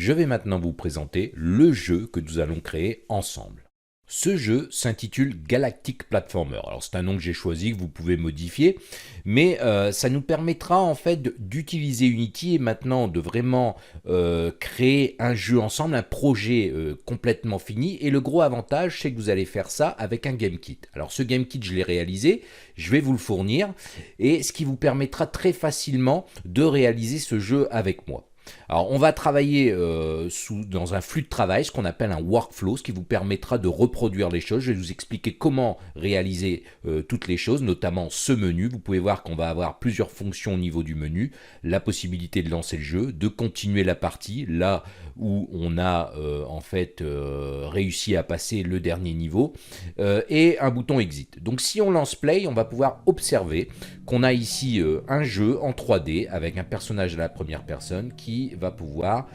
je vais maintenant vous présenter le jeu que nous allons créer ensemble. Ce jeu s'intitule Galactic Platformer. Alors c'est un nom que j'ai choisi, que vous pouvez modifier, mais ça nous permettra en fait d'utiliser Unity et maintenant de vraiment créer un jeu ensemble, un projet complètement fini. Et le gros avantage, c'est que vous allez faire ça avec un game kit. Alors ce game kit, je l'ai réalisé, je vais vous le fournir, et ce qui vous permettra très facilement de réaliser ce jeu avec moi. Alors on va travailler dans un flux de travail, ce qu'on appelle un workflow, ce qui vous permettra de reproduire les choses. Je vais vous expliquer comment réaliser toutes les choses, notamment ce menu. Vous pouvez voir qu'on va avoir plusieurs fonctions au niveau du menu, la possibilité de lancer le jeu, de continuer la partie, là où on a réussi à passer le dernier niveau, et un bouton exit. Donc si on lance play, on va pouvoir observer qu'on a ici un jeu en 3D avec un personnage à la première personne qui va pouvoir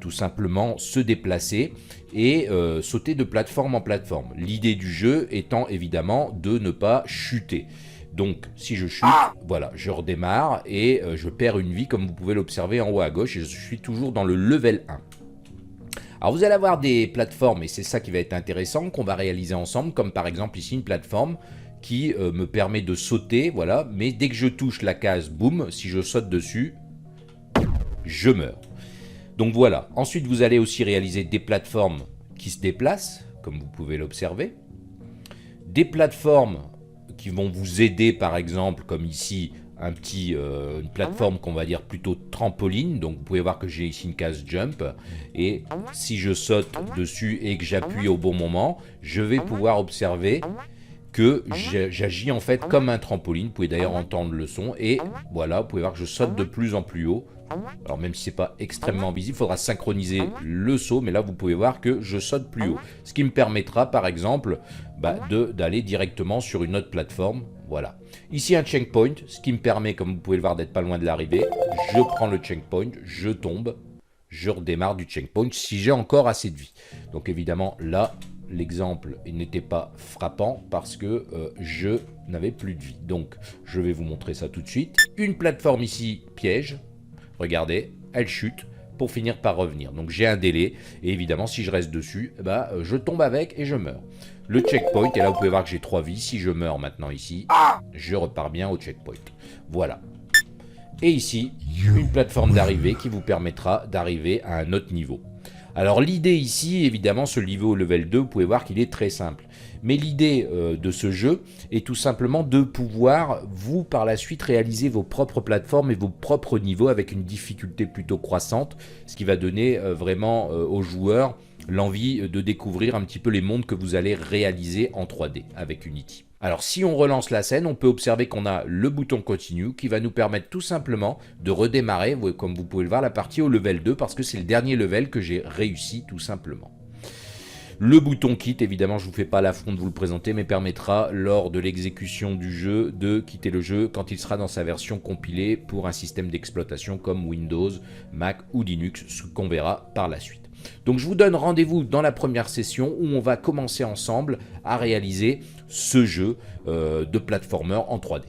tout simplement se déplacer et sauter de plateforme en plateforme. L'idée du jeu étant évidemment de ne pas chuter. Donc si je chute, voilà, je redémarre et je perds une vie comme vous pouvez l'observer en haut à gauche et je suis toujours dans le level 1. Alors vous allez avoir des plateformes et c'est ça qui va être intéressant qu'on va réaliser ensemble, comme par exemple ici une plateforme qui me permet de sauter, voilà, mais dès que je touche la case, boum, si je saute dessus, je meurs. Donc voilà, ensuite vous allez aussi réaliser des plateformes qui se déplacent, comme vous pouvez l'observer, des plateformes qui vont vous aider par exemple, comme ici, une plateforme qu'on va dire plutôt trampoline, donc vous pouvez voir que j'ai ici une case jump, et si je saute dessus et que j'appuie au bon moment, je vais pouvoir observer que j'agis en fait comme un trampoline. Vous pouvez d'ailleurs entendre le son et voilà, vous pouvez voir que je saute de plus en plus haut. Alors même si c'est pas extrêmement visible, il faudra synchroniser le saut, mais là vous pouvez voir que je saute plus haut. Ce qui me permettra par exemple d'aller directement sur une autre plateforme. Voilà. Ici un checkpoint, ce qui me permet, comme vous pouvez le voir, d'être pas loin de l'arrivée. Je prends le checkpoint, je tombe, je redémarre du checkpoint si j'ai encore assez de vie. Donc évidemment là, l'exemple n'était pas frappant parce que je n'avais plus de vie. Donc, je vais vous montrer ça tout de suite. Une plateforme ici, piège. Regardez, elle chute pour finir par revenir. Donc, j'ai un délai. Et évidemment, si je reste dessus, je tombe avec et je meurs. Le checkpoint, et là, vous pouvez voir que j'ai 3 vies. Si je meurs maintenant ici, je repars bien au checkpoint. Voilà. Et ici, une plateforme d'arrivée qui vous permettra d'arriver à un autre niveau. Alors l'idée ici, évidemment, ce niveau au level 2, vous pouvez voir qu'il est très simple. Mais l'idée de ce jeu est tout simplement de pouvoir, vous, par la suite, réaliser vos propres plateformes et vos propres niveaux avec une difficulté plutôt croissante, ce qui va donner vraiment aux joueurs l'envie de découvrir un petit peu les mondes que vous allez réaliser en 3D avec Unity. Alors si on relance la scène, on peut observer qu'on a le bouton Continue qui va nous permettre tout simplement de redémarrer, comme vous pouvez le voir, la partie au level 2 parce que c'est le dernier level que j'ai réussi tout simplement. Le bouton Quitte, évidemment je ne vous fais pas l'affront de vous le présenter, mais permettra lors de l'exécution du jeu de quitter le jeu quand il sera dans sa version compilée pour un système d'exploitation comme Windows, Mac ou Linux, ce qu'on verra par la suite. Donc je vous donne rendez-vous dans la première session où on va commencer ensemble à réaliser ce jeu de platformer en 3D.